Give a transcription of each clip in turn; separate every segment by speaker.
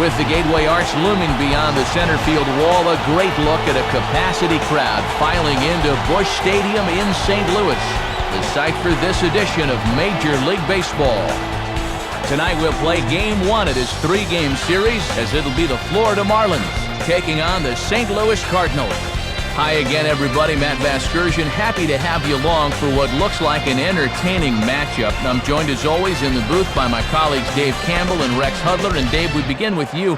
Speaker 1: With the gateway arch looming beyond the center field wall, a great look at a capacity crowd filing into Busch Stadium in St. Louis, the site for this edition of Major League Baseball. Tonight we'll play Game 1 of this 3-game series, as it'll be the Florida Marlins taking on the St. Louis Cardinals. Hi again, everybody. Matt Vasgersian, happy to have you along for what looks like an entertaining matchup. I'm joined, as always, in the booth by my colleagues Dave Campbell and Rex Hudler. And Dave, we begin with you.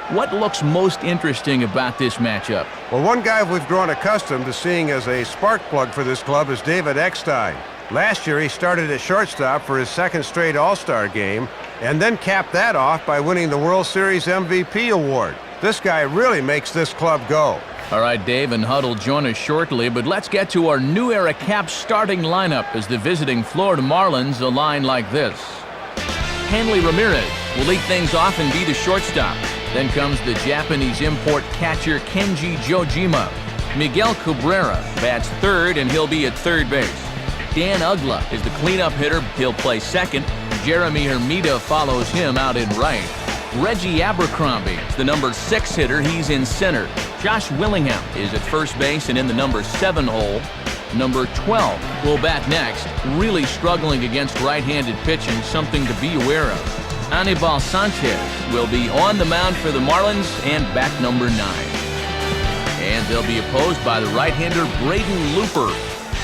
Speaker 1: What looks most interesting about this matchup?
Speaker 2: Well, one guy we've grown accustomed to seeing as a spark plug for this club is David Eckstein. Last year, he started at shortstop for his second straight All-Star game, and then capped that off by winning the World Series MVP award. This guy really makes this club go.
Speaker 1: All right, Dave and Hud will join us shortly, but let's get to our new era Caps starting lineup as the visiting Florida Marlins align like this. Hanley Ramirez will lead things off and be the shortstop. Then comes the Japanese import catcher Kenji Jojima. Miguel Cabrera bats third, and he'll be at third base. Dan Uggla is the cleanup hitter. He'll play second. Jeremy Hermida follows him out in right. Reggie Abercrombie is the number 6 hitter. He's in center. Josh Willingham is at first base and in the number 7 hole. Number 12 will bat next, really struggling against right-handed pitching, something to be aware of. Anibal Sanchez will be on the mound for the Marlins and bat number 9. And they'll be opposed by the right-hander Braden Looper.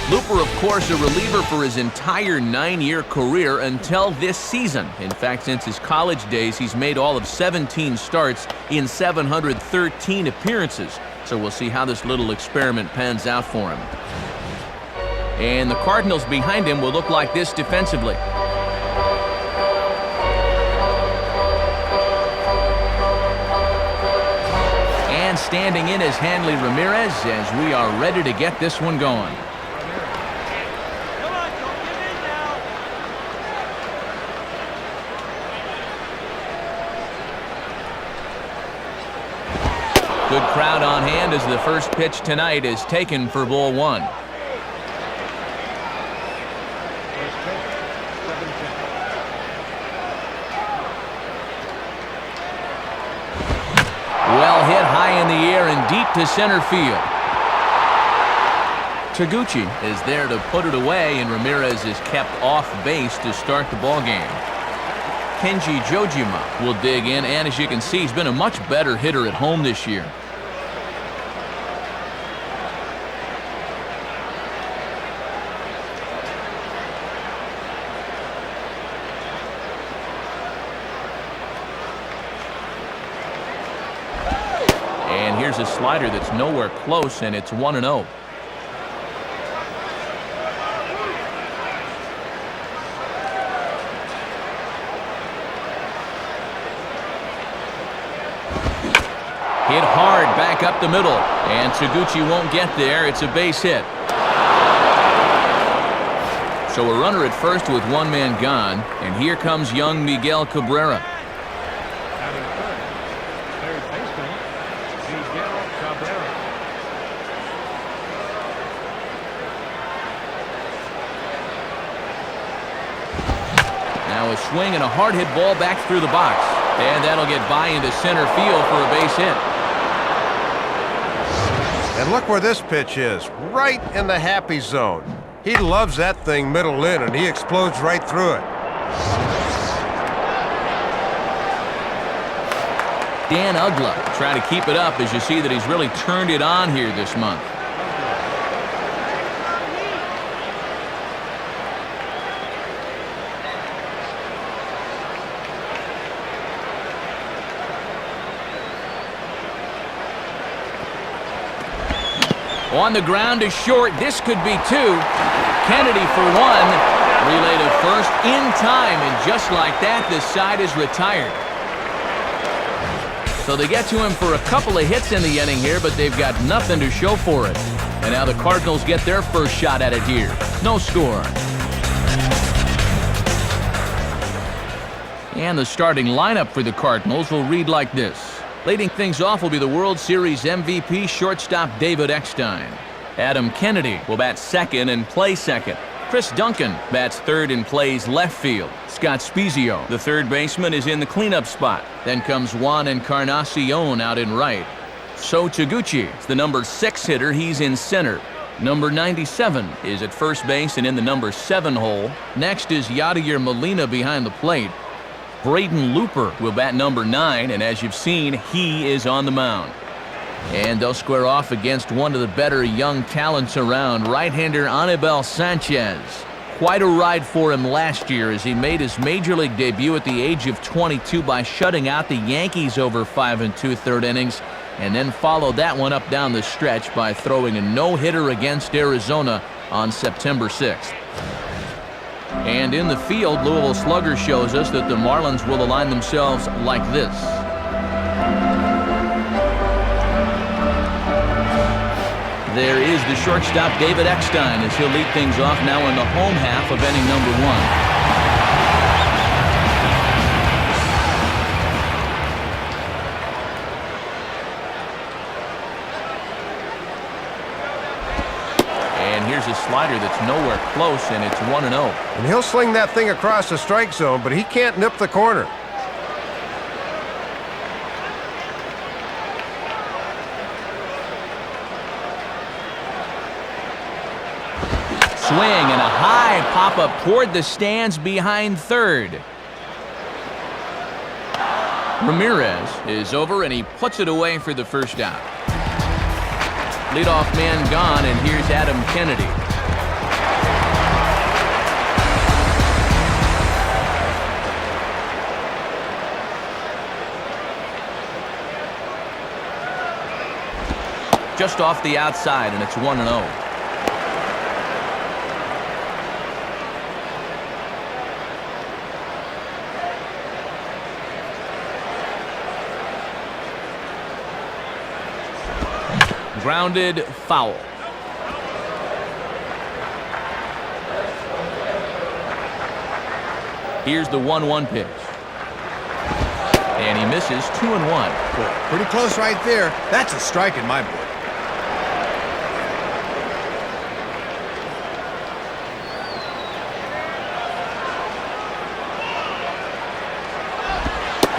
Speaker 1: Looper, of course, a reliever for his entire 9-year career until this season. In fact, since his college days, he's made all of 17 starts in 713 appearances. So we'll see how this little experiment pans out for him. And the Cardinals behind him will look like this defensively. And standing in is Hanley Ramirez as we are ready to get this one going. Good crowd on hand as the first pitch tonight is taken for ball 1. Well hit high in the air and deep to center field. Taguchi is there to put it away, and Ramirez is kept off base to start the ball game. Kenji Jojima will dig in, and as you can see, he's been a much better hitter at home this year. And here's a slider that's nowhere close, and it's 1-0. Hit hard back up the middle, and Taguchi won't get there. It's a base hit. So a runner at first with one man gone, and here comes young Miguel Cabrera. Now a swing and a hard hit ball back through the box, and that'll get by into center field for a base hit.
Speaker 2: And look where this pitch is, right in the happy zone. He loves that thing middle in, and he explodes right through it.
Speaker 1: Dan Uggla trying to keep it up as you see that he's really turned it on here this month. On the ground is short. This could be 2. Kennedy for 1. Relay to first in time, and just like that, the side is retired. So they get to him for a couple of hits in the inning here, but they've got nothing to show for it. And now the Cardinals get their first shot at it here. No score. And the starting lineup for the Cardinals will read like this. Leading things off will be the World Series MVP shortstop David Eckstein. Adam Kennedy will bat second and play second. Chris Duncan bats third and plays left field. Scott Spezio, the third baseman, is in the cleanup spot. Then comes Juan Encarnacion out in right. So Taguchi is the number 6 hitter. He's in center. Number 97 is at first base and in the number 7 hole. Next is Yadier Molina behind the plate. Braden Looper will bat number 9, and as you've seen, he is on the mound. And they'll square off against one of the better young talents around, right-hander Anibal Sanchez. Quite a ride for him last year as he made his major league debut at the age of 22 by shutting out the Yankees over 5 2/3 innings, and then followed that one up down the stretch by throwing a no-hitter against Arizona on September 6th. And in the field, Louisville Slugger shows us that the Marlins will align themselves like this. There is the shortstop, David Eckstein, as he'll lead things off now in the home half of inning number 1. And here's a slider that's nowhere close, and it's 1-0.
Speaker 2: And he'll sling that thing across the strike zone, but he can't nip the corner.
Speaker 1: Swing and a high pop-up toward the stands behind third. Ramirez is over, and he puts it away for the first out. Leadoff man gone, and here's Adam Kennedy. Just off the outside, and it's 1-0. Grounded foul. Here's the 1-1 pitch. And he misses 2-1.
Speaker 3: Pretty close right there. That's a strike in my book.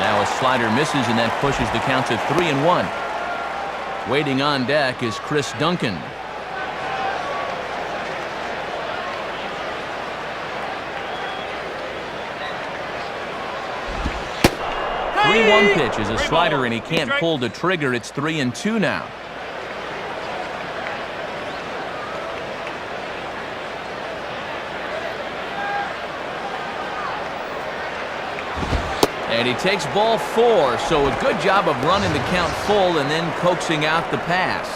Speaker 1: Now a slider misses, and that pushes the count to 3-1. Waiting on deck is Chris Duncan. 3-1 pitch is a slider, and he can't pull the trigger. It's 3-2 now. And he takes ball 4, so a good job of running the count full and then coaxing out the pass.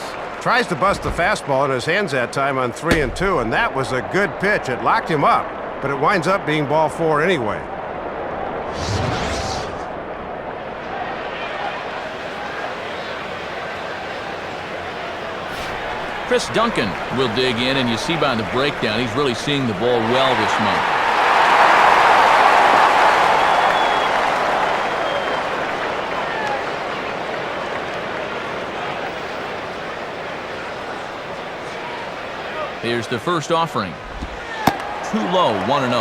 Speaker 2: Tries to bust the fastball in his hands that time on 3-2, and that was a good pitch. It locked him up, but it winds up being ball 4 anyway.
Speaker 1: Chris Duncan will dig in, and you see by the breakdown, he's really seeing the ball well this month. Here's the first offering. Too low, 1-0.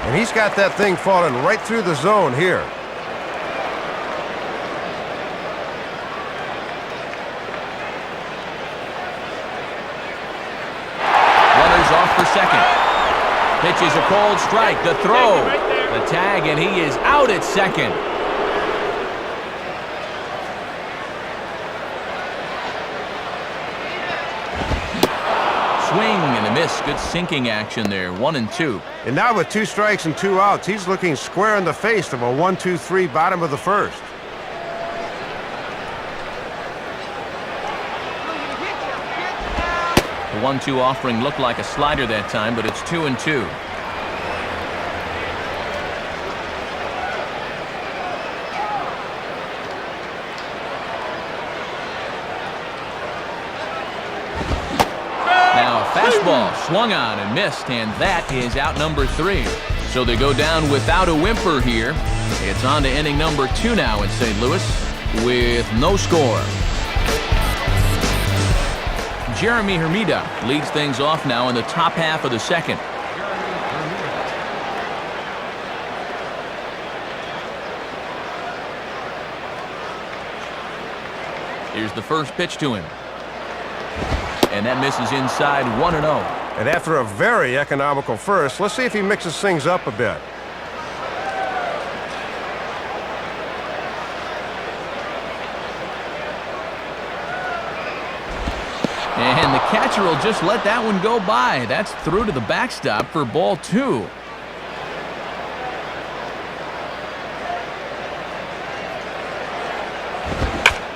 Speaker 2: And he's got that thing falling right through the zone here.
Speaker 1: Runners off for second. Pitches a cold strike. The throw. The tag, and he is out at second. Swing and a miss. Good sinking action there. 1-2.
Speaker 2: And now with 2 strikes and 2 outs, he's looking square in the face of a 1-2-3 bottom of the first.
Speaker 1: The 1-2 offering looked like a slider that time, but it's 2-2. Fastball swung on and missed, and that is out number 3. So they go down without a whimper here. It's on to inning number 2 now in St. Louis with no score. Jeremy Hermida leads things off now in the top half of the second. Here's the first pitch to him. And that misses inside 1-0.
Speaker 2: And after a very economical first, let's see if he mixes things up a bit.
Speaker 1: And the catcher will just let that one go by. That's through to the backstop for ball 2.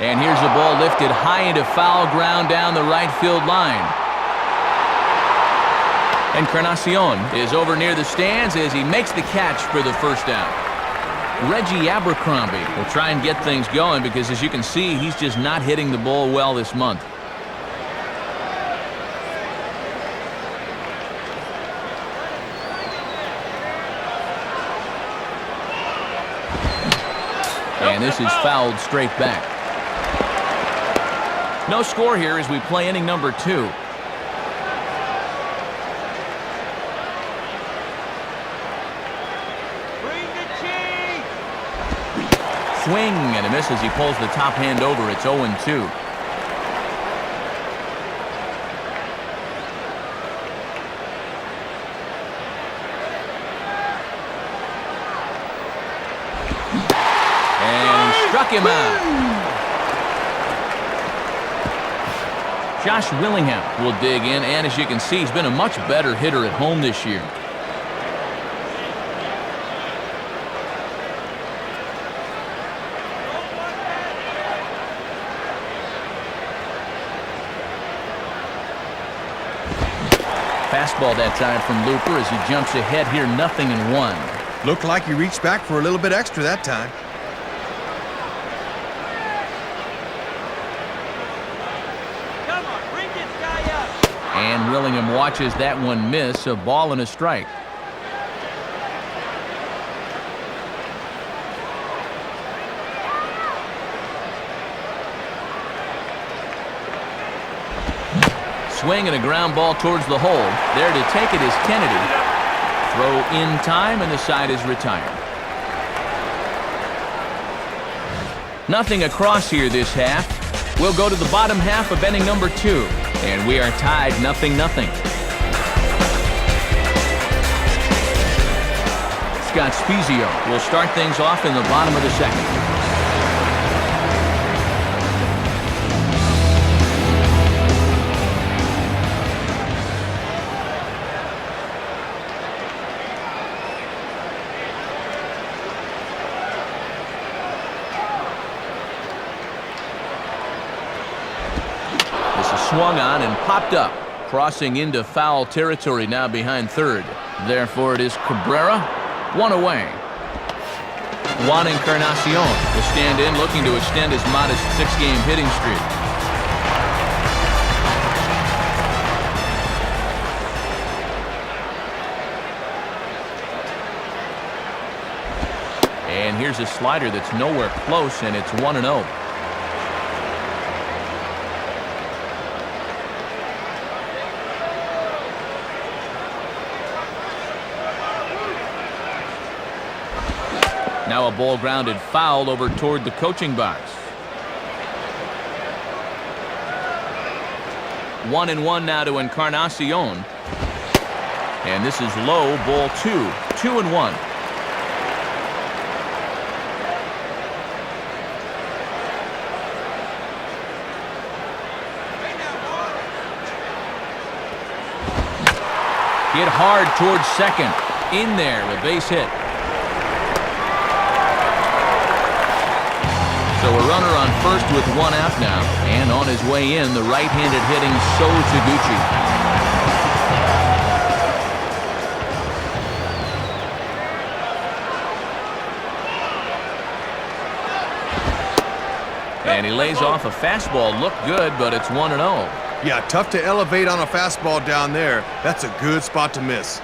Speaker 1: And here's a ball lifted high into foul ground down the right field line. Encarnacion is over near the stands as he makes the catch for the first down. Reggie Abercrombie will try and get things going because, as you can see, he's just not hitting the ball well this month. And this is fouled straight back. No score here as we play inning number 2. Swing and a miss as he pulls the top hand over. It's 0-2. Struck him out. Josh Willingham will dig in, and as you can see, he's been a much better hitter at home this year. Fastball that time from Looper as he jumps ahead here, 0-1.
Speaker 3: Looked like he reached back for a little bit extra that time.
Speaker 1: And Willingham watches that one miss, a ball and a strike. Swing and a ground ball towards the hole. There to take it is Kennedy. Throw in time and the side is retired. Nothing across here this half. We'll go to the bottom half of inning number 2. And we are tied 0-0. Scott Spezio will start things off in the bottom of the second. Swung on and popped up, crossing into foul territory now behind third. Therefore, it is Cabrera, one away. Juan Encarnacion will stand in, looking to extend his modest 6-game hitting streak. And here's a slider that's nowhere close, and it's 1-0. Now a ball grounded foul over toward the coaching box. 1-1 now to Encarnacion. And this is low, ball 2. 2-1. Hit hard towards second. In there, a base hit. So a runner on first with one out now, and on his way in, the right-handed hitting Sho Taguchi. And he lays off a fastball. Looked good, but it's 1-0.
Speaker 3: Yeah, tough to elevate on a fastball down there. That's a good spot to miss.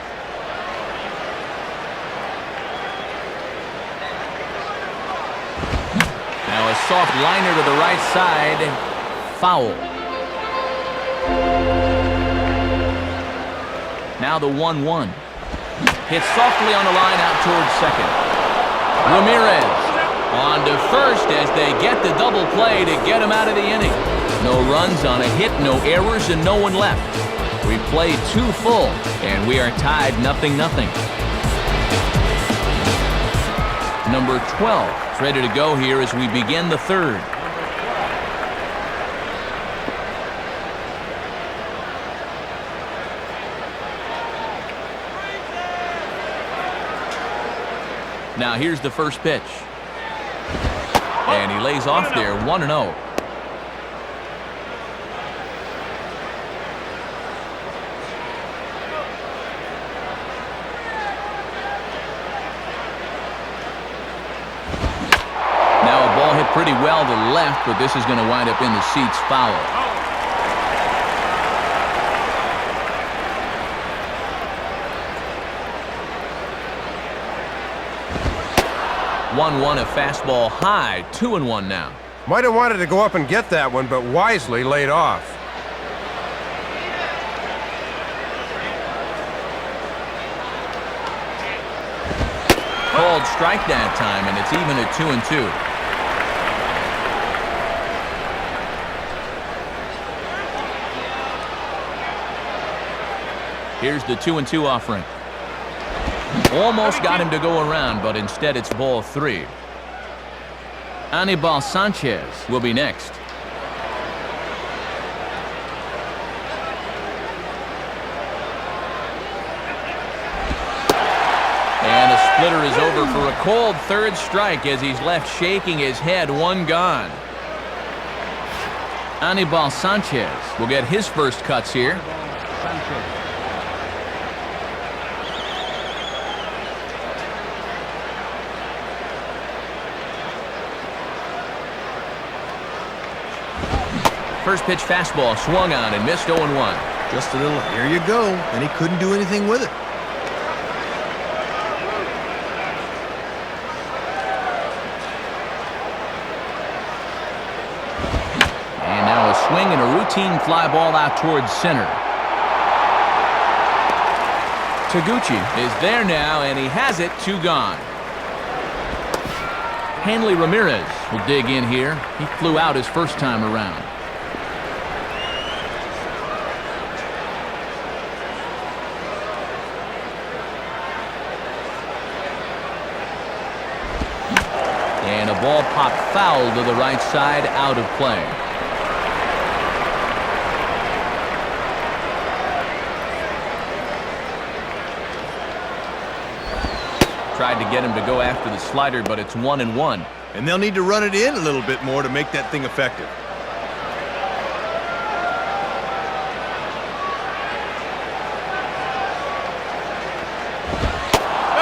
Speaker 1: Now a soft liner to the right side. Foul. Now the 1-1. Hit softly on the line out towards second. Ramirez On to first as they get the double play to get him out of the inning. No runs on a hit, no errors, and no one left. We played 2 full, and we are tied 0-0. Number 12 is ready to go here as we begin the 3rd. Now here's the first pitch. And he lays off there, 1-0. Pretty well to left, but this is going to wind up in the seats foul. A fastball high, 2-1 now.
Speaker 2: Might have wanted to go up and get that one, but wisely laid off.
Speaker 1: Called strike that time, and it's even at 2-2. Here's the 2-2 offering. Almost got him to go around, but instead it's ball 3. Anibal Sanchez will be next. And the splitter is over for a cold 3rd strike as he's left shaking his head, 1 gone. Anibal Sanchez will get his first cuts here. First pitch fastball swung on and missed 0-1.
Speaker 3: Just a little, here you go, and he couldn't do anything with it.
Speaker 1: And now a swing and a routine fly ball out towards center. Taguchi is there now, and he has it, 2 gone. Hanley Ramirez will dig in here. He flew out his first time around. And a ball popped foul to the right side, out of play. Tried to get him to go after the slider, but it's 1-1.
Speaker 3: And they'll need to run it in a little bit more to make that thing effective.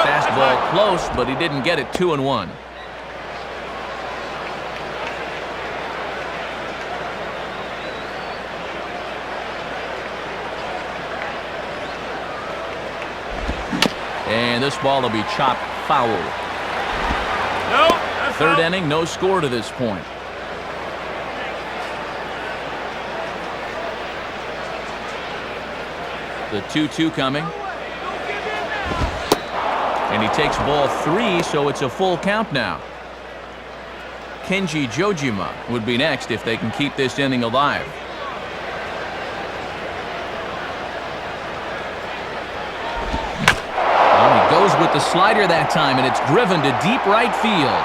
Speaker 1: Fastball close, but he didn't get it. 2-1. And this ball will be chopped foul.
Speaker 4: No.
Speaker 1: 3rd inning, no score to this point. The 2-2 coming. And he takes ball 3, so it's a full count now. Kenji Jojima would be next if they can keep this inning alive. Goes with the slider that time, and it's driven to deep right field.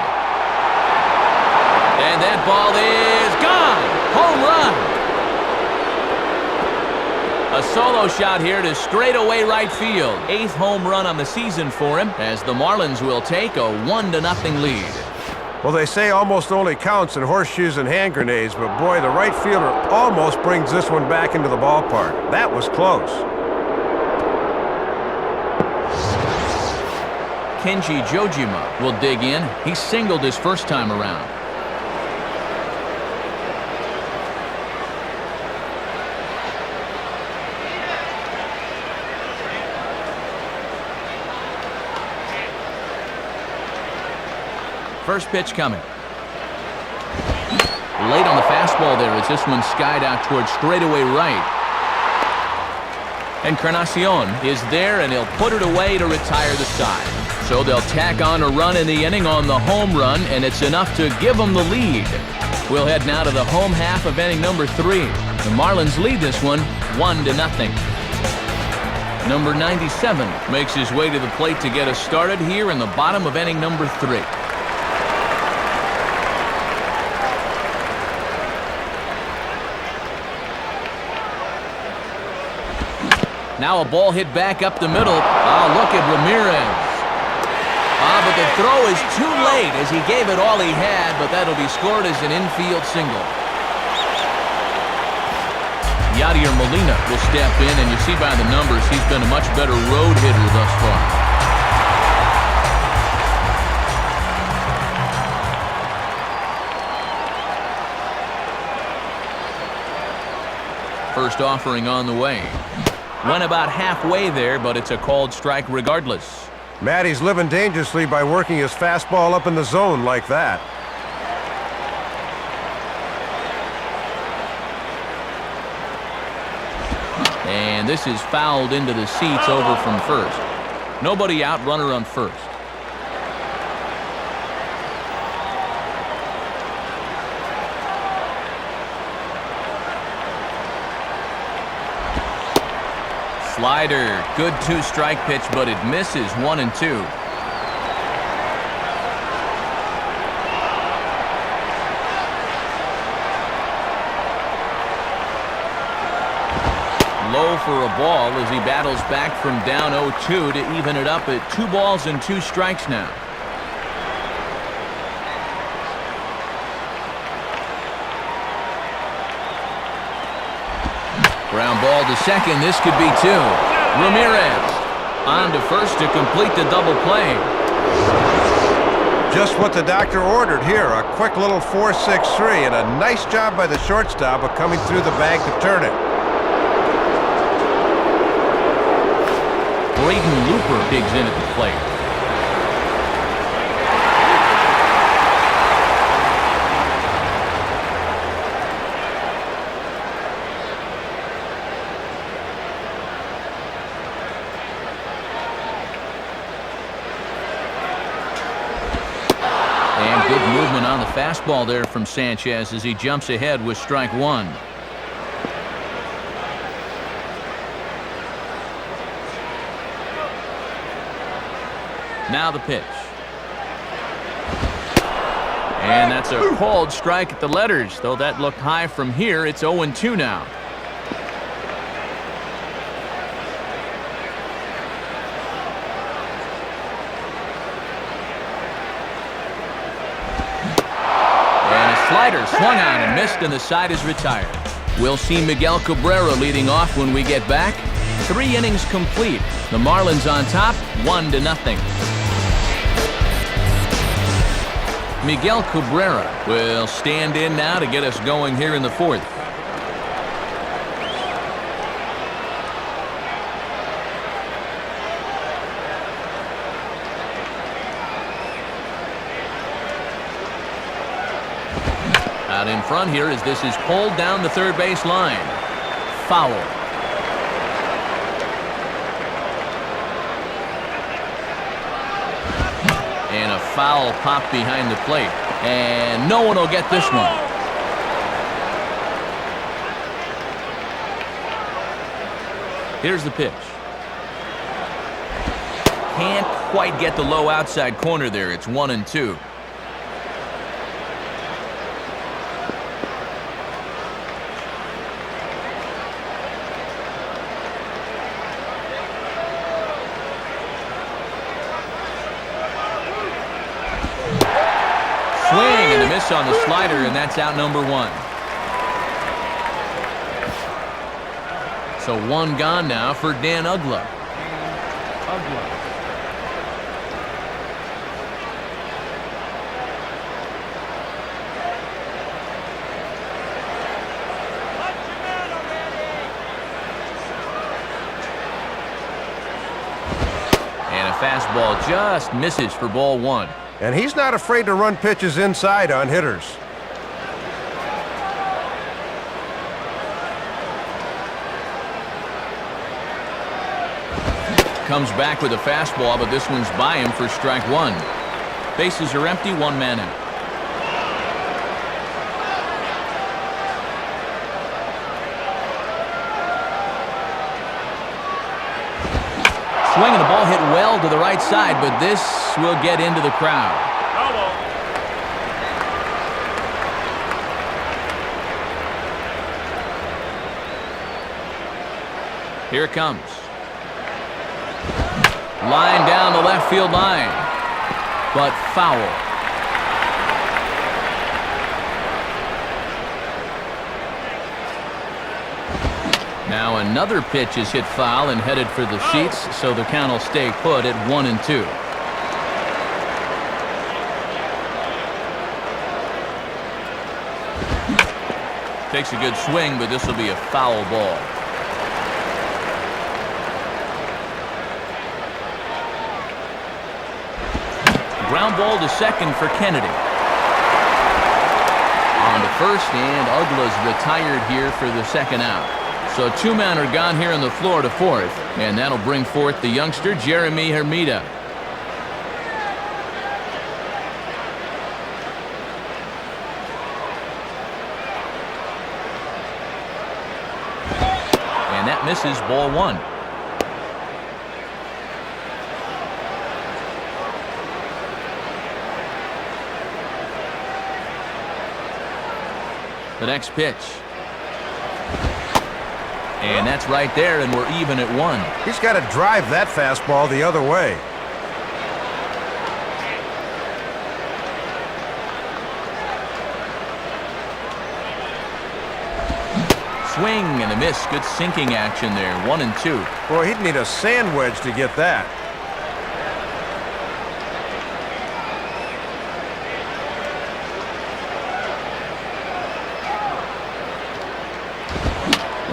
Speaker 1: And that ball is gone. Home run. A solo shot here to straightaway right field. 8th home run on the season for him, as the Marlins will take a 1-0 lead.
Speaker 2: Well, they say almost only counts in horseshoes and hand grenades, but boy, the right fielder almost brings this one back into the ballpark. That was close.
Speaker 1: Kenji Jojima will dig in. He singled his first time around. First pitch coming. Late on the fastball there as this one skied out towards straightaway right. Encarnacion is there, and he'll put it away to retire the side. So they'll tack on a run in the inning on the home run, and it's enough to give them the lead. We'll head now to the home half of inning number 3. The Marlins lead this one 1-0. Number 97 makes his way to the plate to get us started here in the bottom of inning number 3. Now a ball hit back up the middle. Oh, look at Ramirez. But the throw is too late as he gave it all he had, but that'll be scored as an infield single. Yadier Molina will step in, and you see by the numbers he's been a much better road hitter thus far. First offering on the way. Went about halfway there, but it's a called strike regardless.
Speaker 2: Matty's living dangerously by working his fastball up in the zone like that.
Speaker 1: And this is fouled into the seats over from first. Nobody out, runner on first. Slider, good 2-strike pitch, but it misses 1-2. Low for a ball as he battles back from down 0-2 to even it up at 2 balls and 2 strikes now. Ground ball to second. This could be 2. Ramirez on to first to complete the double play.
Speaker 2: Just what the doctor ordered here. A quick little 4-6-3, and a nice job by the shortstop of coming through the bag to turn it.
Speaker 1: Braden Looper digs in at the plate. And good movement on the fastball there from Sanchez as he jumps ahead with strike 1. Now the pitch. And that's a called strike at the letters, though that looked high from here. It's 0-2 now. And a slider swung on and missed, and the side is retired. We'll see Miguel Cabrera leading off when we get back. 3 innings complete. The Marlins on top, 1-0. Miguel Cabrera will stand in now to get us going here in the 4th. Out in front here as this is pulled down the third base line. Foul. And a foul pop behind the plate. And no one will get this one. Here's the pitch. Can't quite get the low outside corner there. It's 1-2. Swing and a miss on the slider, and that's out number 1. So 1 gone now for Dan Uggla. And a fastball just misses for ball 1.
Speaker 2: And he's not afraid to run pitches inside on hitters.
Speaker 1: Comes back with a fastball, but this one's by him for strike one. Bases are empty, one man out. Swing and the ball hit well to the right side, but this will get into the crowd. Here it comes. Line down the left field line, but foul. Now another pitch is hit foul and headed for the seats, so the count will stay put at 1-2. Takes a good swing, but this will be a foul ball. Ground ball to second for Kennedy. On to first, and Ugla's retired here for the second out. So two men are gone here on the floor to fourth, and that'll bring forth the youngster Jeremy Hermida. And that misses, ball one. The next pitch. And that's right there, and we're even at one.
Speaker 2: He's got to drive that fastball the other way.
Speaker 1: Swing and a miss. Good sinking action there. 1-2.
Speaker 2: Boy, he'd need a sand wedge to get that.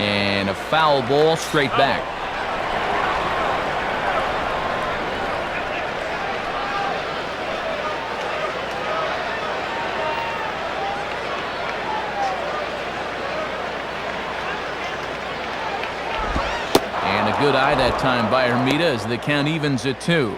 Speaker 1: And a foul ball straight back. And a good eye that time by Hermida as the count evens at 2.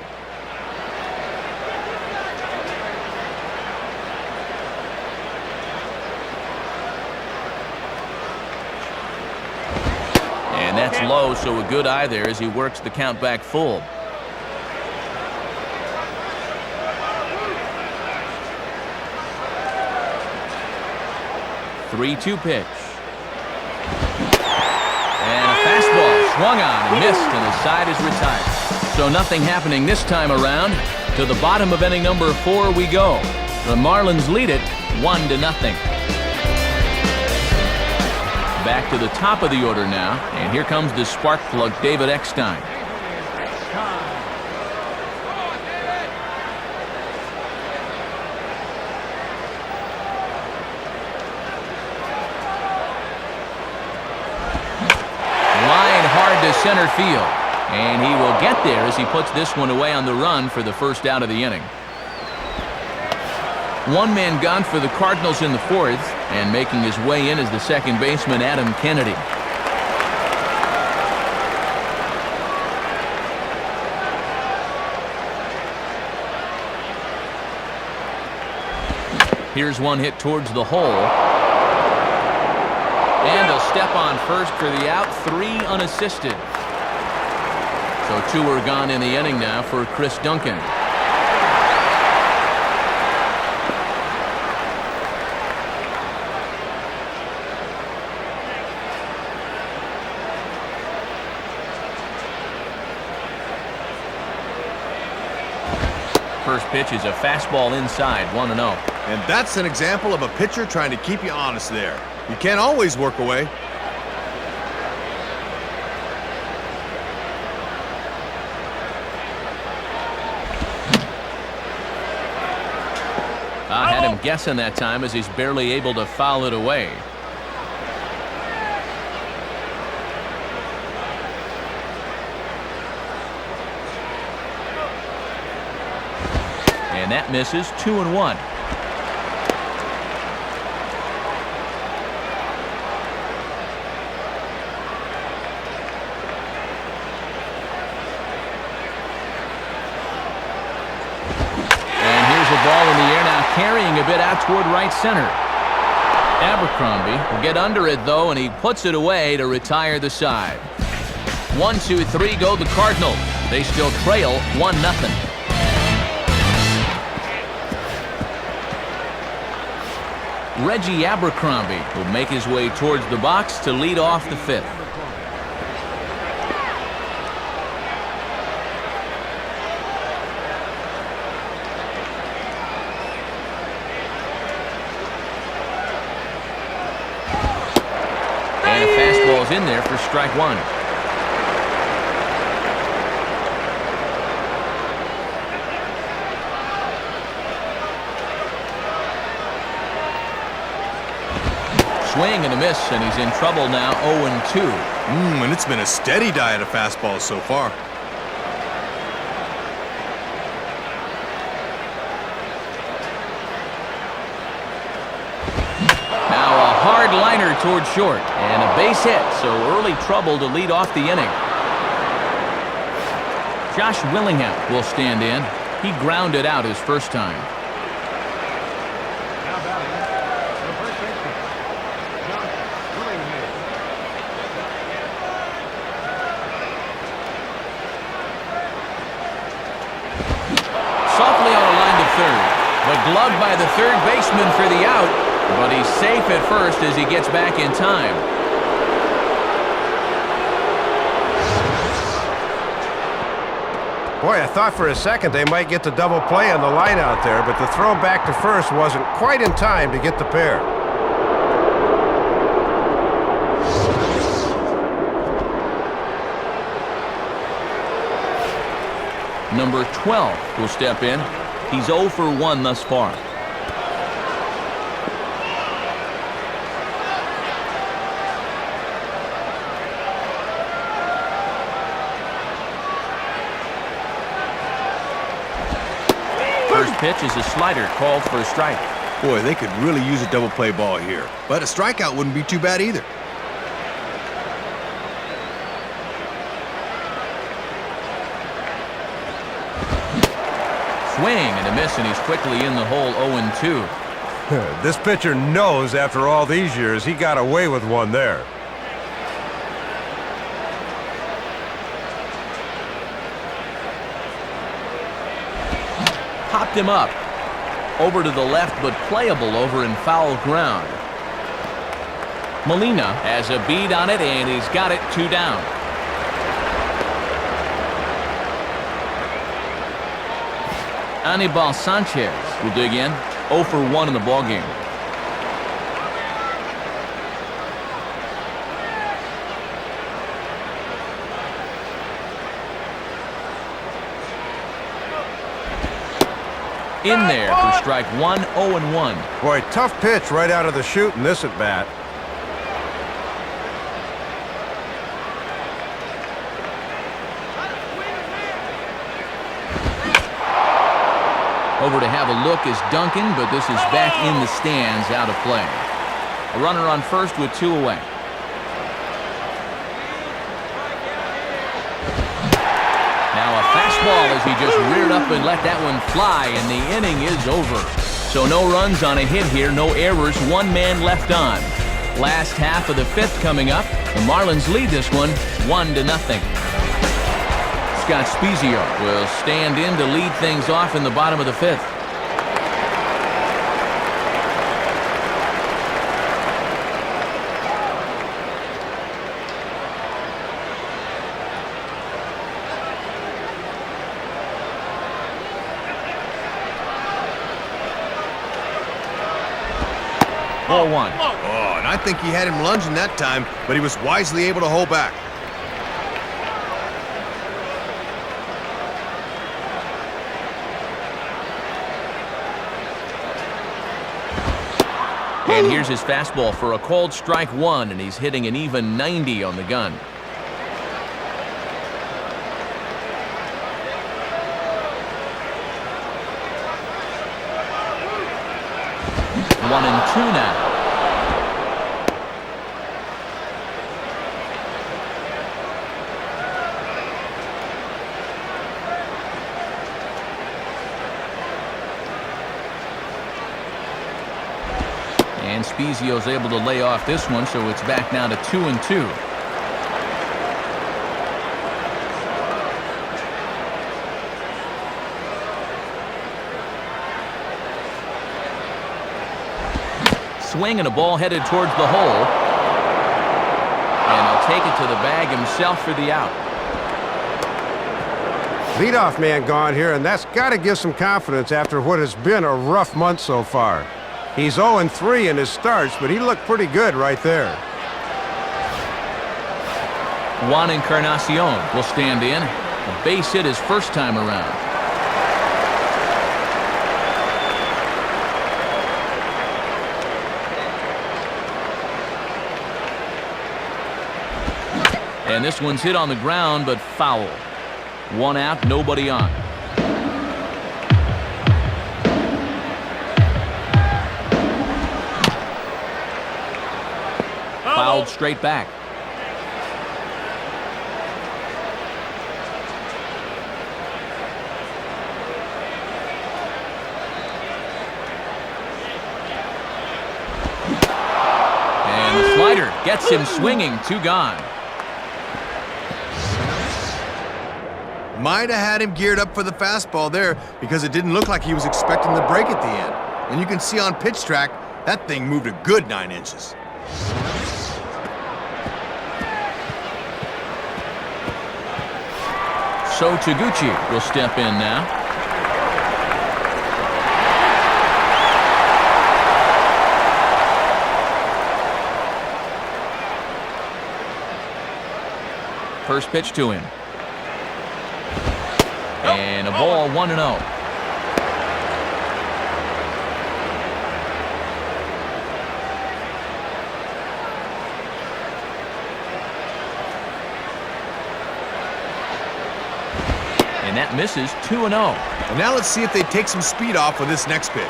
Speaker 1: And that's low, so a good eye there as he works the count back full. Three-two pitch. And a fastball swung on and missed, and the side is retired. So nothing happening this time around. To the bottom of inning number 4 we go. The Marlins lead it 1-0. Back to the top of the order now, and here comes the spark plug, David Eckstein. Line hard to center field, and he will get there as he puts this one away on the run for the first out of the inning. One man gone for the Cardinals in the 4th, and making his way in is the second baseman, Adam Kennedy. Here's one hit towards the hole. And a step on first for the out, 3 unassisted. So 2 are gone in the inning now for Chris Duncan. First pitch is a fastball inside, 1-0.
Speaker 3: And that's an example of a pitcher trying to keep you honest there. You can't always work away.
Speaker 1: I had him guessing that time as he's barely able to foul it away. And that misses, 2-1. a bit out toward right center. Abercrombie will get under it, though, and he puts it away to retire the side. 1, 2, 3 go the Cardinals. They still trail 1-0. Reggie Abercrombie will make his way towards the box to lead off the fifth. And a fastball's in there for strike one. Swing and a miss, and he's in trouble now, 0-2.
Speaker 3: And it's been a steady diet of fastballs so far.
Speaker 1: Now a hard liner toward short, and a base hit, so early trouble to lead off the inning. Josh Willingham will stand in. He grounded out his first time. Softly on a line to third, but gloved by the third baseman for the out, but he's safe at first as he gets back in time.
Speaker 2: Boy, I thought for a second they might get the double play on the line out there, but the throw back to first wasn't quite in time to get the pair.
Speaker 1: Number 12 will step in. He's 0 for 1 thus far. First pitch is a slider called for a strike.
Speaker 3: Boy, they could really use a double play ball here, but a strikeout wouldn't be too bad either.
Speaker 1: Swing and a miss, and he's quickly in the hole, 0-2.
Speaker 2: This pitcher knows after all these years he got away with one there.
Speaker 1: Popped him up. Over to the left, but playable over in foul ground. Molina has a bead on it, and he's got it 2 down. Anibal Sanchez will dig in, 0 for 1 in the ballgame. In there for strike 1, 0-1.
Speaker 2: Boy, tough pitch right out of the chute in this at-bat.
Speaker 1: Over to have a look is Duncan, but this is back in the stands, out of play. A runner on first with 2 away. Now a fastball as he just reared up and let that one fly, and the inning is over. So no runs on a hit here, no errors, 1 man left on. Last half of the 5th coming up. The Marlins lead this one 1-0. Scott Spezio will stand in to lead things off in the bottom of the 5th. Ball 1.
Speaker 3: Oh, and I think he had him lunging that time, but he was wisely able to hold back.
Speaker 1: And here's his fastball for a called strike 1, and he's hitting an even 90 on the gun. One and 2 now. And Spezio's able to lay off this one, so it's back now to 2-2. Swing and a ball headed towards the hole. And he'll take it to the bag himself for the out.
Speaker 2: Leadoff man gone here, and that's got to give some confidence after what has been a rough month so far. He's 0-3 in his starts, but he looked pretty good right there.
Speaker 1: Juan Encarnacion will stand in. A base hit his first time around. And this one's hit on the ground, but foul. 1 out, nobody on. Fouled straight back. And the slider gets him swinging. 2 gone.
Speaker 3: Might have had him geared up for the fastball there because it didn't look like he was expecting the break at the end. And you can see on pitch track, that thing moved a good 9 inches.
Speaker 1: So Taguchi will step in now. First pitch to him. And a ball, 1-0. And that misses. 2-0.
Speaker 3: And now let's see if they take some speed off with this next pitch.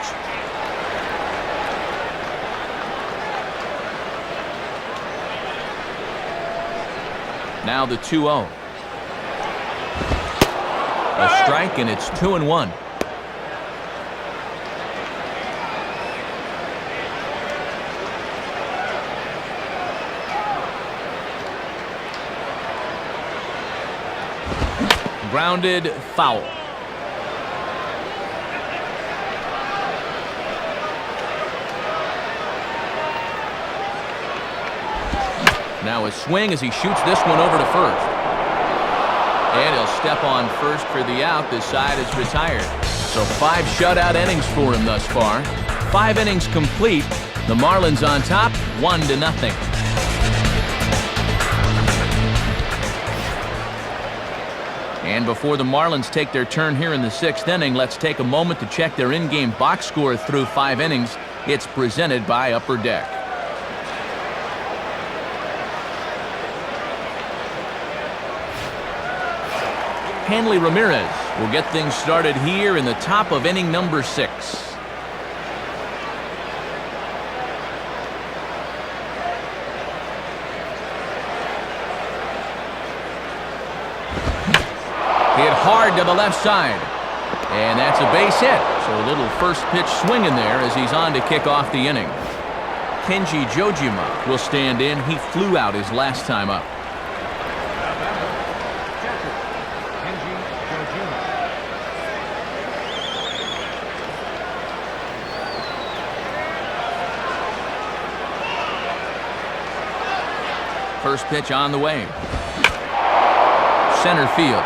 Speaker 1: Now the 2-0. A strike, and it's 2-1. Grounded, foul. Now a swing as he shoots this one over to first. And he'll step on first for the out. This side is retired. So 5 shutout innings for him thus far. 5 innings complete. The Marlins on top, 1-0. And before the Marlins take their turn here in the 6th inning, let's take a moment to check their in-game box score through 5 innings. It's presented by Upper Deck. Hanley Ramirez will get things started here in the top of inning number 6. Hit hard to the left side. And that's a base hit. So a little first pitch swing in there as he's on to kick off the inning. Kenji Jojima will stand in. He flew out his last time up. First pitch on the way. Center field.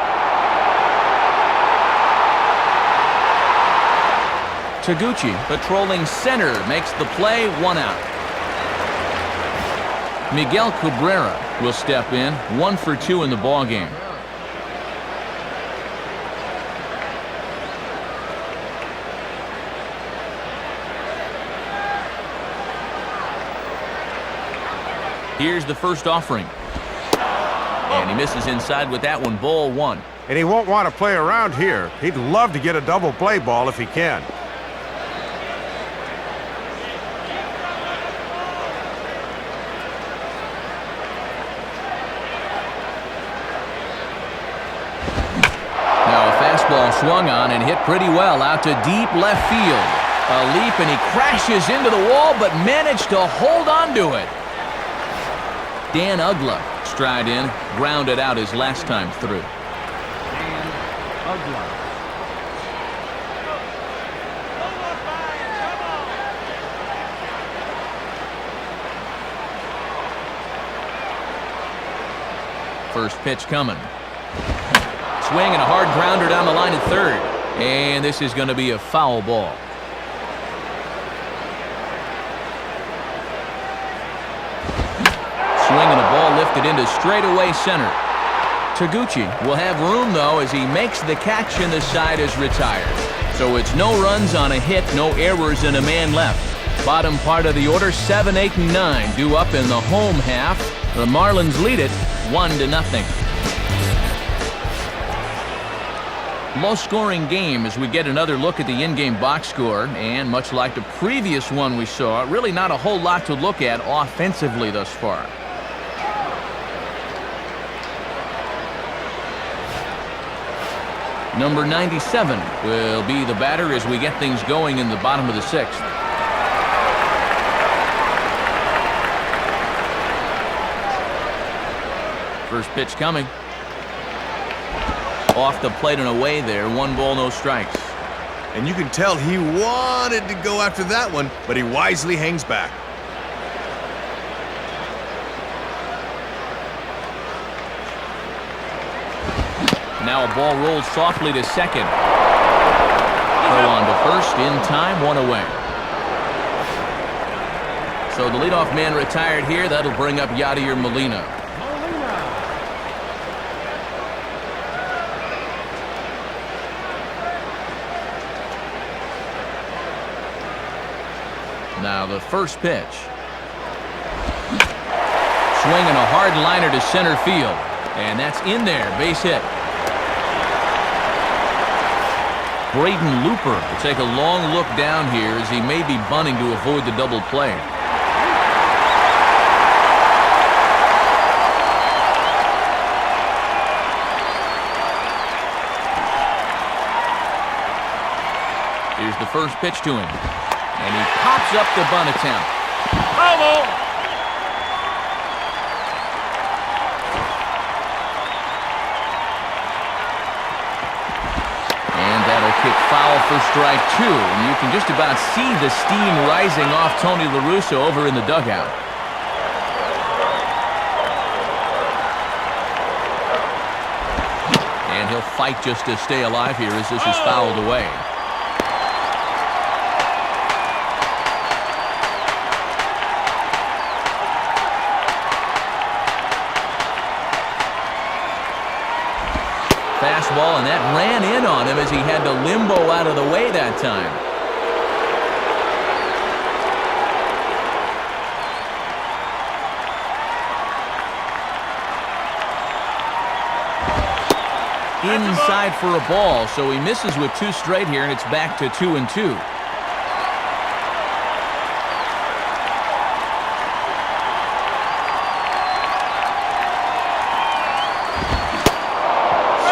Speaker 1: Taguchi patrolling center makes the play. 1 out. Miguel Cabrera will step in. 1 for 2 in the ballgame. Here's the first offering. And he misses inside with that one. Ball 1.
Speaker 2: And he won't want to play around here. He'd love to get a double play ball if he can.
Speaker 1: Now a fastball swung on and hit pretty well out to deep left field. A leap, and he crashes into the wall, but managed to hold on to it. Dan Ugla stride in, grounded out his last time through.
Speaker 4: Dan Ugla.
Speaker 1: First pitch coming. Swing and a hard grounder down the line at third. And this is going to be a foul ball. Swing and a ball lifted into straightaway center. Taguchi will have room, though, as he makes the catch and the side is retired. So it's no runs on a hit, no errors, and a man left. Bottom part of the order, 7, 8, and 9 due up in the home half. The Marlins lead it 1-0. Low-scoring game as we get another look at the in-game box score, and much like the previous one we saw, really not a whole lot to look at offensively thus far. Number 97 will be the batter as we get things going in the bottom of the sixth. First pitch coming. Off the plate and away there. 1 ball, no strikes.
Speaker 3: And you can tell he wanted to go after that one, but he wisely hangs back.
Speaker 1: Now a ball rolls softly to second. Throw on to first in time, 1 away. So the leadoff man retired here. That'll bring up Yadier Molina. Now the first pitch. Swinging a hard liner to center field. And that's in there, base hit. Braden Looper will take a long look down here as he may be bunting to avoid the double play. Here's the first pitch to him. And he pops up the bunt attempt.
Speaker 4: Bravo!
Speaker 1: And that'll kick foul for strike 2. And you can just about see the steam rising off Tony La Russa over in the dugout. And he'll fight just to stay alive here as this is fouled away. Fastball, and that ran in on him as he had to limbo out of the way that time. Inside for a ball, so he misses with 2 straight here, and it's back to 2-2.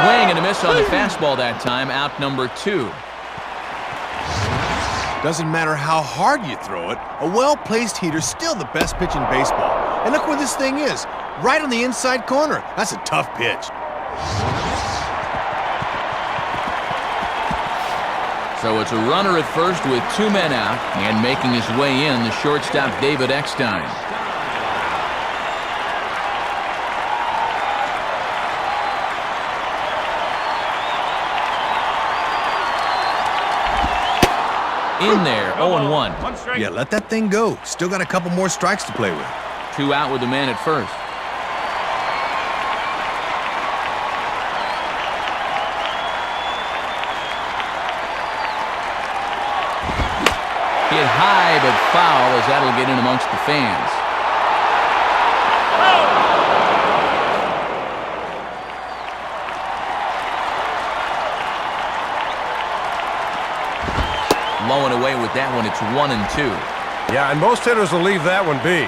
Speaker 1: Swing and a miss on the fastball that time, out number 2.
Speaker 3: Doesn't matter how hard you throw it, a well-placed heater's still the best pitch in baseball. And look where this thing is, right on the inside corner. That's a tough pitch.
Speaker 1: So it's a runner at first with 2 men out, and making his way in, the shortstop David Eckstein. In there, 0-1.
Speaker 3: Yeah, let that thing go. Still got a couple more strikes to play with.
Speaker 1: 2 out with the man at first. Hit high but foul as that'll get in amongst the fans. Low and away with that one. It's 1-2.
Speaker 2: Yeah, and most hitters will leave that one be.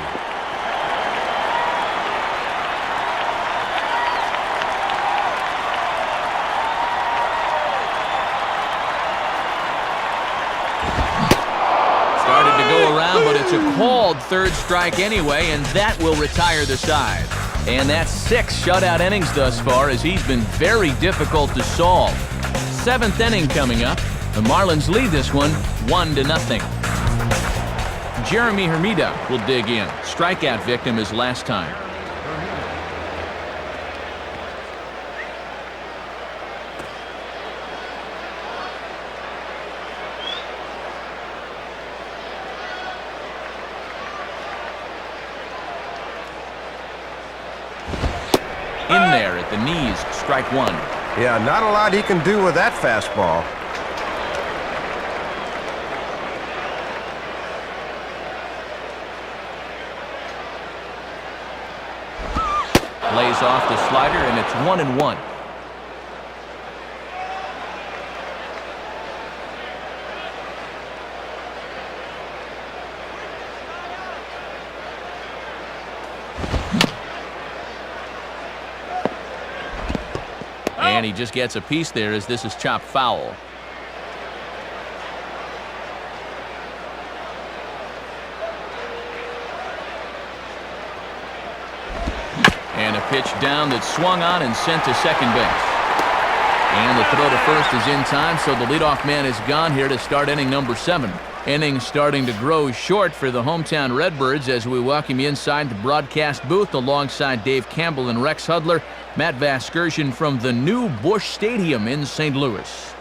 Speaker 1: down, but it's a called third strike anyway, and that will retire the side. And that's 6 shutout innings thus far, as he's been very difficult to solve. 7th inning coming up. The Marlins lead this one 1-0. Jeremy Hermida will dig in. Strikeout victim his last time. In there at the knees, strike 1.
Speaker 2: Yeah, not a lot he can do with that fastball.
Speaker 1: Lays off the slider, and it's 1-1. And he just gets a piece there as this is chopped foul. And a pitch down that's swung on and sent to second base. And the throw to first is in time, so the leadoff man is gone here to start inning number 7. Inning starting to grow short for the hometown Redbirds as we welcome you inside the broadcast booth alongside Dave Campbell and Rex Hudler. Matt Vasgersian from the new Busch Stadium in St. Louis.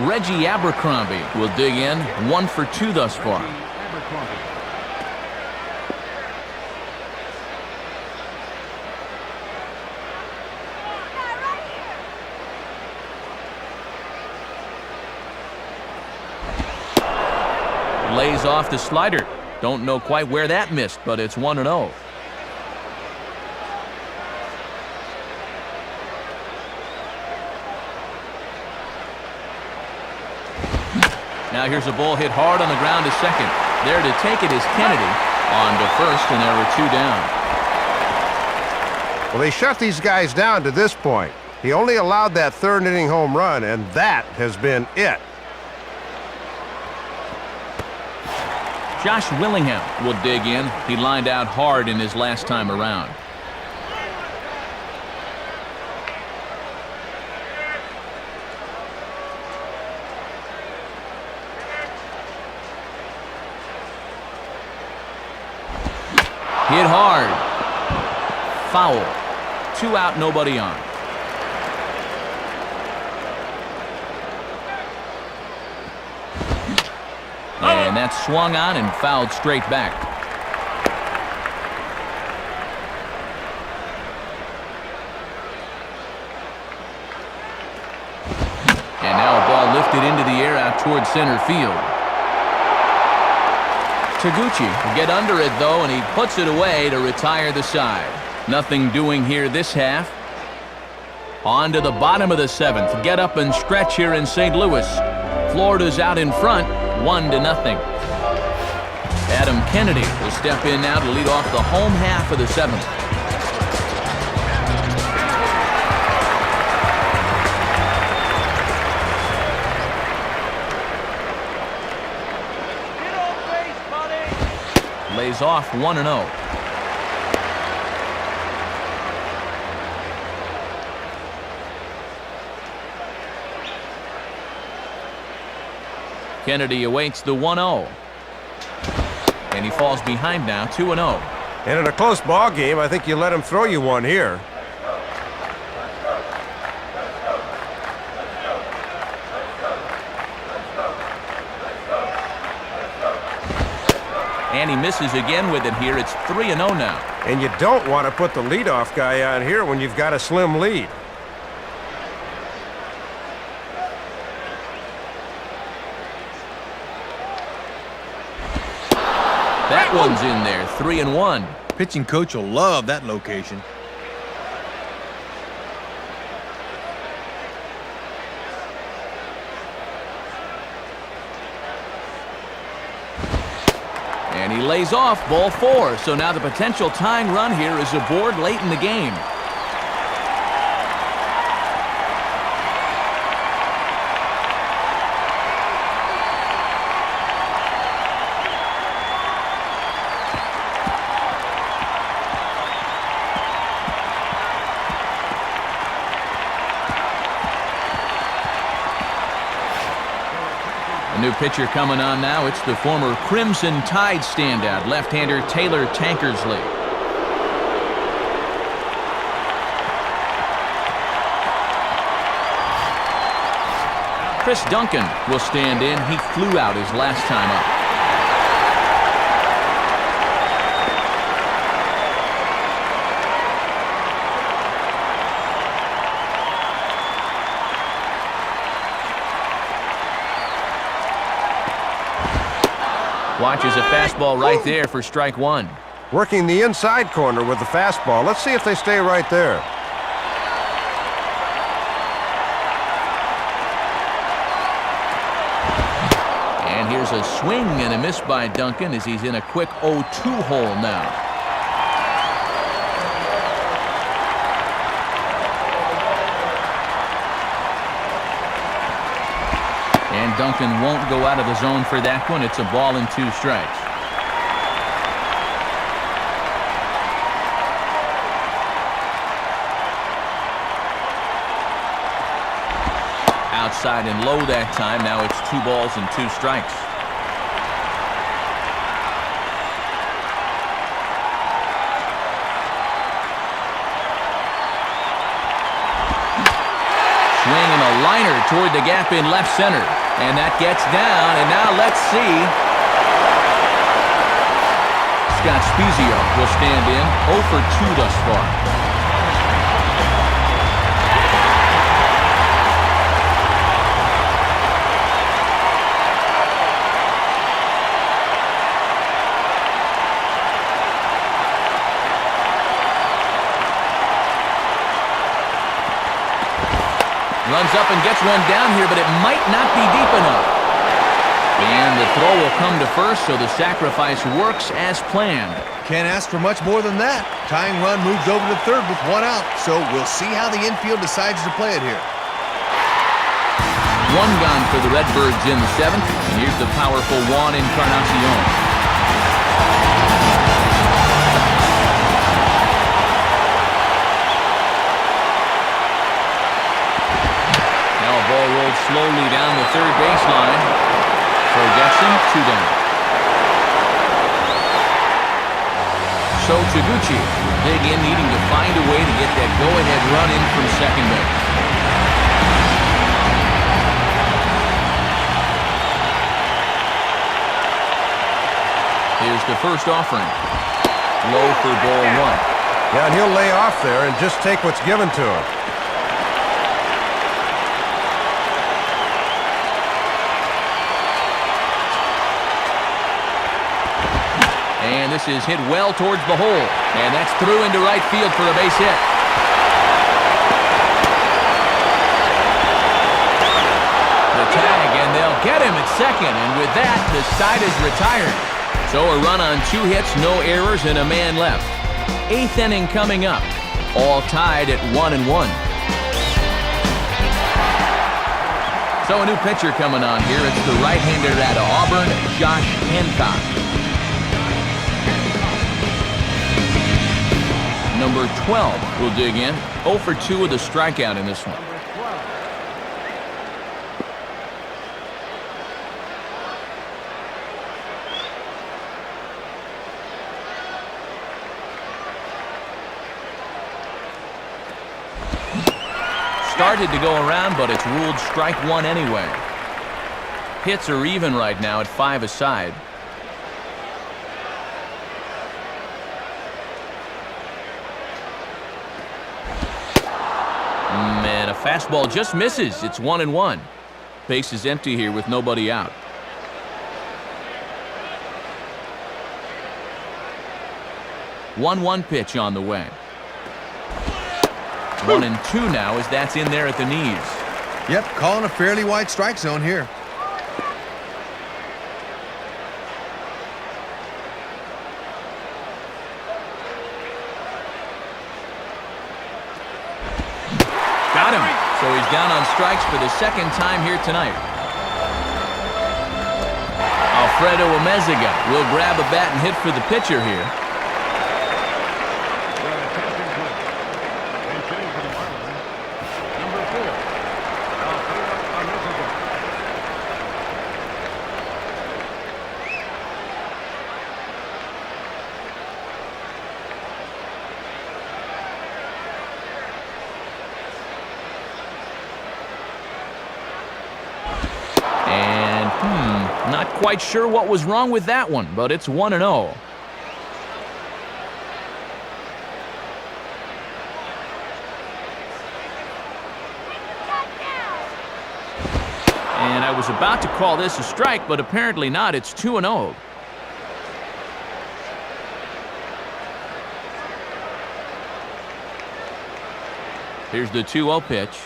Speaker 1: Reggie Abercrombie will dig in, 1 for 2 thus far. Lays off the slider. Don't know quite where that missed, but it's 1-0. Now here's a ball hit hard on the ground to second. There to take it is Kennedy. On to first, and there were 2 down.
Speaker 2: Well, they shut these guys down to this point. He only allowed that 3rd inning home run, and that has been it.
Speaker 1: Josh Willingham will dig in. He lined out hard in his last time around. Hit hard. Foul. 2 out, nobody on. And that's swung on and fouled straight back. And now a ball lifted into the air out towards center field. Taguchi will get under it, though, and he puts it away to retire the side. Nothing doing here this half. On to the bottom of the 7th. Get up and stretch here in St. Louis. Florida's out in front, 1-0. Adam Kennedy will step in now to lead off the home half of the 7th. Lays off 1-0. Kennedy awaits the 1-0. And he falls behind now, 2-0.
Speaker 2: And in a close ball game, I think you let him throw you one here.
Speaker 1: And he misses again with it here. It's 3-0 now.
Speaker 2: And you don't want to put the leadoff guy on here when you've got a slim lead.
Speaker 1: That one's in there, 3-1.
Speaker 3: Pitching coach will love that location.
Speaker 1: And he lays off ball 4. So now the potential tying run here is aboard late in the game. pitcher coming on now. It's the former Crimson Tide standout, left-hander Taylor Tankersley. Chris Duncan will stand in. He flew out his last time up. Watches a fastball right there for strike one.
Speaker 2: Working the inside corner with the fastball. Let's see if they stay right there.
Speaker 1: And here's a swing and a miss by Duncan as he's in a quick 0-2 hole now. And Duncan won't go out of the zone for that one. It's a ball and 2 strikes. Outside and low that time. Now it's 2 balls and 2 strikes. Swing and a liner toward the gap in left center. And that gets down, and now let's see. Scott Spezio will stand in, 0 for 2 thus far. Runs up and gets one down here, but it might not be deep enough. And the throw will come to first, so the sacrifice works as planned.
Speaker 3: Can't ask for much more than that. Tying run moves over to third with 1 out, so we'll see how the infield decides to play it here.
Speaker 1: 1 gone for the Redbirds in the 7th, and here's the powerful Juan Encarnacion. Ball rolled slowly down the third baseline. Forgets him, 2 down. So Taguchi will dig in, needing to find a way to get that go-ahead run in from second base. Here's the first offering. Low for ball 1.
Speaker 2: Yeah, and he'll lay off there and just take what's given to him.
Speaker 1: And this is hit well towards the hole. And that's through into right field for a base hit. The tag, and they'll get him at second. And with that, the side is retired. So a run on 2 hits, no errors, and a man left. 8th inning coming up. All tied at 1-1. So a new pitcher coming on here. It's the right-hander out of Auburn, Josh Hancock. Number 12 will dig in. 0 for 2 with a strikeout in this one. Started to go around, but it's ruled strike 1 anyway. Hits are even right now at 5 aside. And a fastball just misses. It's 1-1. Base is empty here with nobody out. One pitch on the way. 1-2 now as that's in there at the knees.
Speaker 3: Yep, calling a fairly wide strike zone here.
Speaker 1: Got him. So he's down on strikes for the 2nd time here tonight. Alfredo Amezaga will grab a bat and hit for the pitcher here. Not quite sure what was wrong with that one, but it's 1-0. And I was about to call this a strike, but apparently not. It's 2-0. Here's the 2-0 pitch.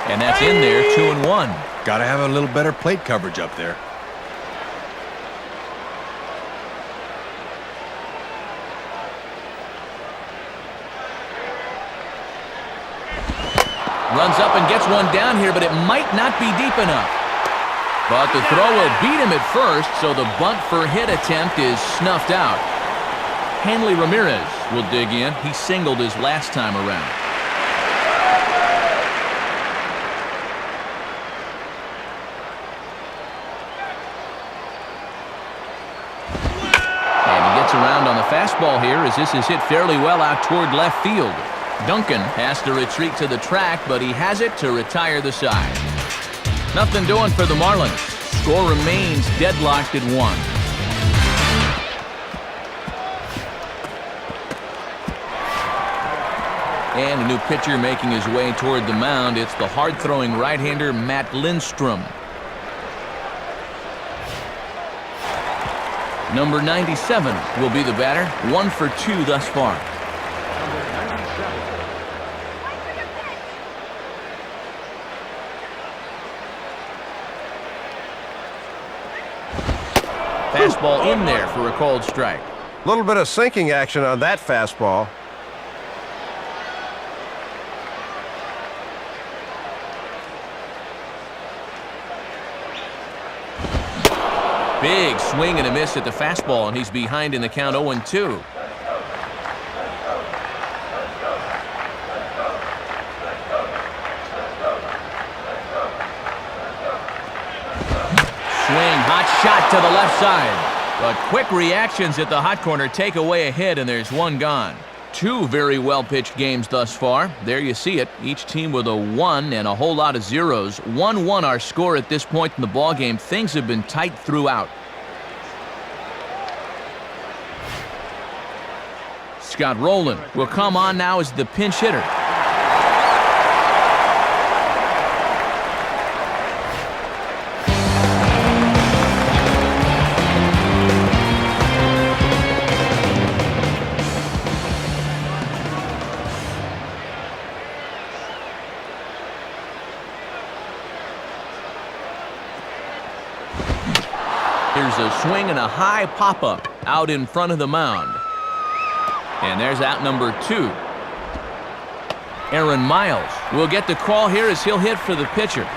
Speaker 1: And that's in there, 2-1.
Speaker 3: Got to have a little better plate coverage up there.
Speaker 1: Runs up and gets one down here, but it might not be deep enough. But the throw will beat him at first, so the bunt for hit attempt is snuffed out. Hanley Ramirez will dig in. He singled his last time around. And he gets around on the fastball here as this is hit fairly well out toward left field. Duncan has to retreat to the track, but he has it to retire the side. Nothing doing for the Marlins. Score remains deadlocked at 1. And a new pitcher making his way toward the mound. It's the hard-throwing right-hander Matt Lindstrom. Number 97 will be the batter. 1 for 2 thus far. Fastball in there for a called strike.
Speaker 2: A little bit of sinking action on that fastball.
Speaker 1: Big swing and a miss at the fastball, and he's behind in the count 0-2. Swing, hot shot to the left side. But quick reactions at the hot corner take away a hit, and there's one gone. 2 very well-pitched games thus far. There you see it. Each team with a 1 and a whole lot of zeros. 1-1 our score at this point in the ballgame. Things have been tight throughout. Scott Rowland will come on now as the pinch hitter. Here's a swing and a high pop-up out in front of the mound. And there's out number 2. Aaron Miles will get the call here as he'll hit for the pitcher.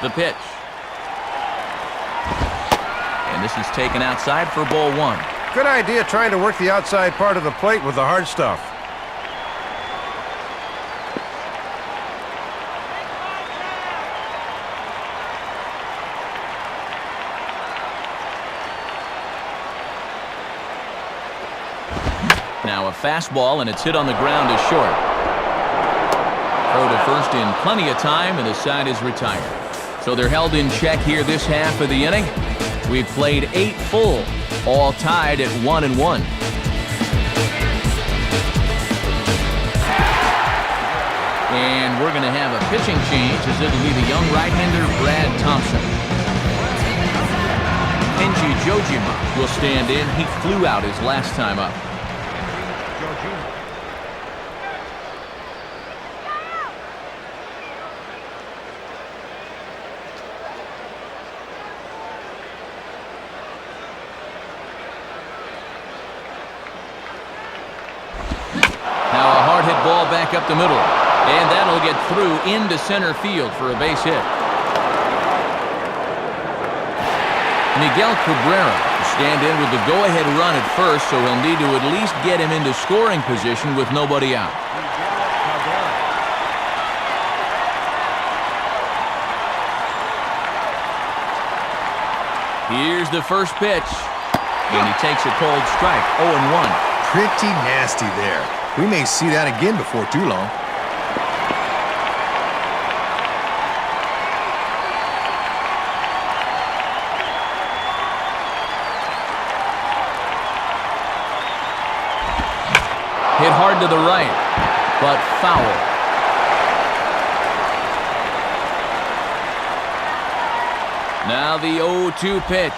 Speaker 1: The pitch. And this is taken outside for ball 1.
Speaker 2: Good idea trying to work the outside part of the plate with the hard stuff.
Speaker 1: Now a fastball, and it's hit on the ground to short. Throw to first in plenty of time, and the side is retired. So they're held in check here this half of the inning. We've played 8 full, all tied at 1-1. And we're going to have a pitching change as it'll be the young right-hander Brad Thompson. Kenji Jojima will stand in. He flew out his last time up. Ball back up the middle, and that'll get through into center field for a base hit. Miguel Cabrera will stand in with the go-ahead run at first, so he'll need to at least get him into scoring position with nobody out. Here's the first pitch. And he takes a cold strike, 0-1.
Speaker 3: Pretty nasty there. We may see that again before too long.
Speaker 1: Hit hard to the right, but foul. Now the 0-2 pitch.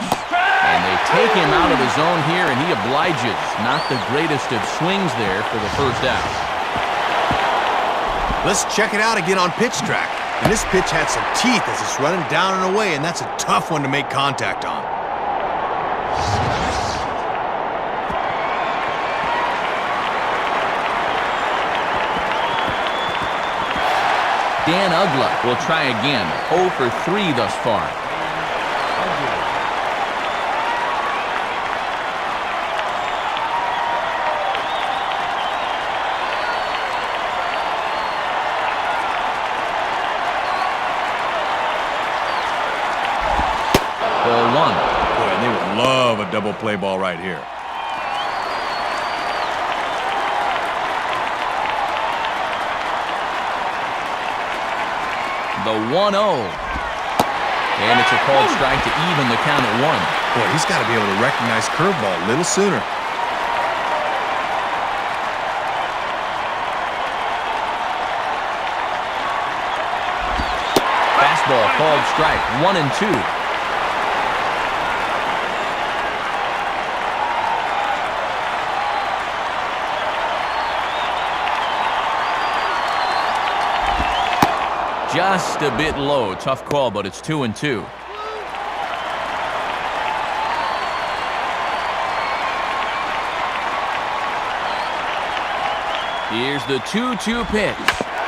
Speaker 1: And they take him out of the zone here, and he obliges. Not the greatest of swings there for the first out.
Speaker 3: Let's check it out again on pitch track. And this pitch had some teeth as it's running down and away, and that's a tough one to make contact on.
Speaker 1: Dan Ugla will try again. 0 for 3 thus far. Ball 1.
Speaker 3: Boy, and they would love a double play ball right here.
Speaker 1: The 1-0. And it's a called strike to even the count at 1.
Speaker 3: Boy, he's got to be able to recognize curveball a little sooner.
Speaker 1: Fastball called strike, 1-2. Just a bit low. Tough call, but it's 2-2. Here's the 2-2 pitch.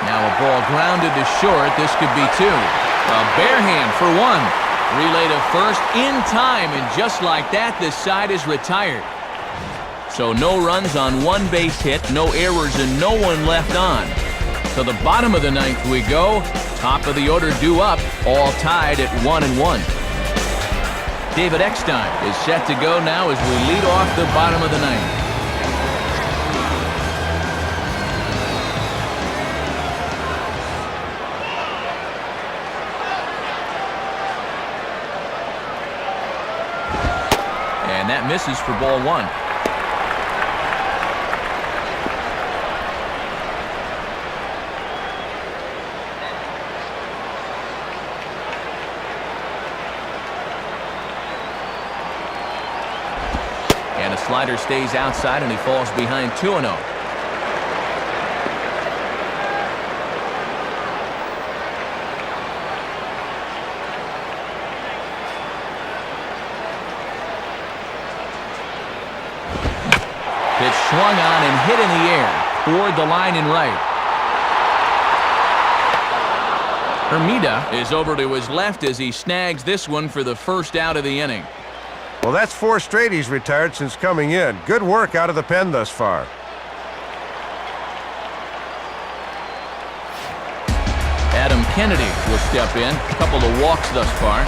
Speaker 1: Now a ball grounded to short. This could be 2. A bare hand for 1. Relay to first in time, and just like that, this side is retired. So no runs on 1 base hit, no errors, and no one left on. To the bottom of the 9th we go. Top of the order due up, all tied at 1-1. David Eckstein is set to go now as we lead off the bottom of the 9th. And that misses for ball 1. Slider stays outside, and he falls behind 2-0. Pitch swung on and hit in the air toward the line and right. Hermida is over to his left as he snags this one for the first out of the inning.
Speaker 2: Well, that's 4 straight he's retired since coming in. Good work out of the pen thus far.
Speaker 1: Adam Kennedy will step in. A couple of walks thus far.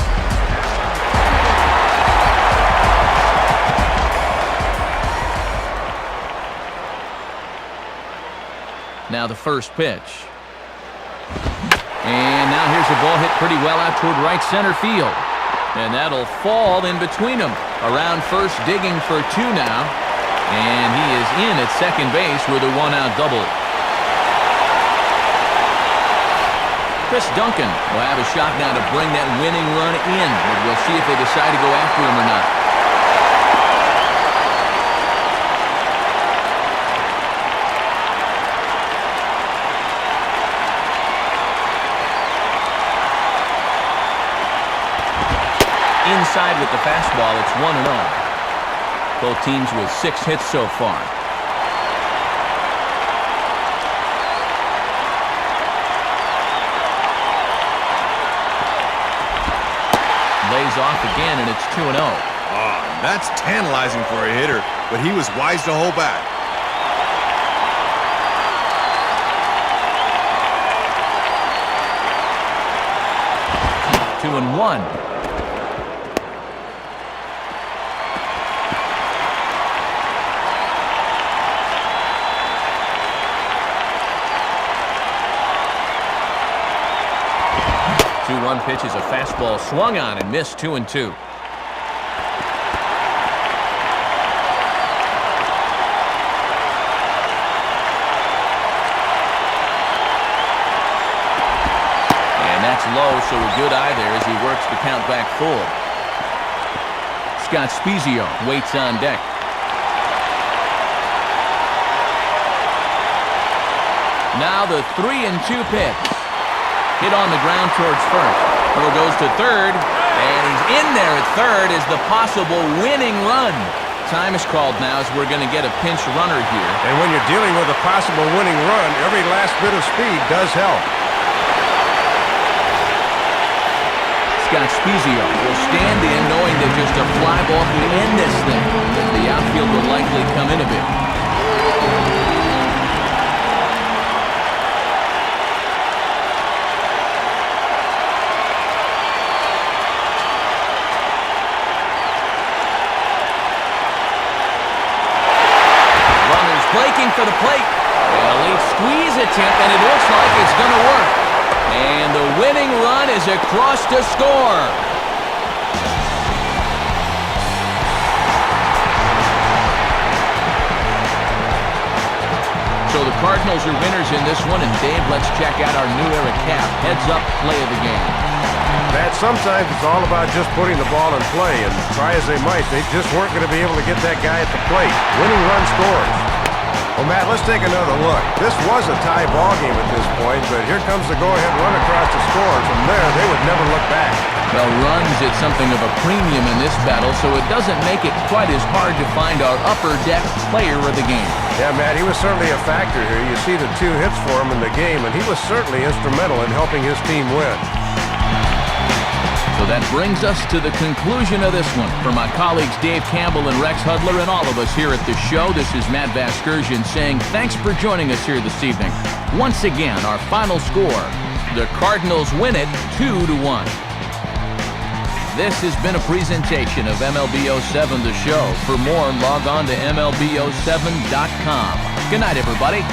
Speaker 1: Now the first pitch. And now here's a ball hit pretty well out toward right center field. And that'll fall in between them. Around first, digging for 2 now. And he is in at second base with a 1-out double. Chris Duncan will have a shot now to bring that winning run in. But we'll see if they decide to go after him or not. Inside with the fastball, it's 1-0. Both teams with 6 hits so far. Lays off again, and it's 2-0.
Speaker 3: Oh, that's tantalizing for a hitter, but he was wise to hold back.
Speaker 1: 1 pitch is a fastball swung on and missed 2-2. Low, so a good eye there as he works the count back full. Scott Spezio waits on deck. Now the 3-2 pitch. Hit on the ground towards first. Throw goes to third, and he's in there at third as the possible winning run. Time is called now as we're going to get a pinch runner here.
Speaker 2: And when you're dealing with a possible winning run, every last bit of speed does help.
Speaker 1: Scott Spezio will stand in knowing that just a fly ball could end this thing. The outfield will likely come in a bit. Runners breaking for the plate. And a late squeeze attempt, and it looks like it's going to work. And the winning run is across to score. So the Cardinals are winners in this one, and Dave, let's check out our new era cap. Heads-up play of the game.
Speaker 2: Matt, sometimes it's all about just putting the ball in play, and try as they might, they just weren't going to be able to get that guy at the plate. Winning run scores. Well, Matt, let's take another look. This was a tie ball game at this point, but here comes the go-ahead run across the score. From there, they would never look back.
Speaker 1: Well, runs at something of a premium in this battle, so it doesn't make it quite as hard to find our upper deck player of the game.
Speaker 2: Yeah, Matt, he was certainly a factor here. You see the 2 hits for him in the game, and he was certainly instrumental in helping his team win.
Speaker 1: So that brings us to the conclusion of this one. For my colleagues Dave Campbell and Rex Hudler and all of us here at the show, this is Matt Vasgersian saying thanks for joining us here this evening. Once again, our final score, the Cardinals win it 2-1. This has been a presentation of MLB 07 The Show. For more, log on to MLB07.com. Good night, everybody.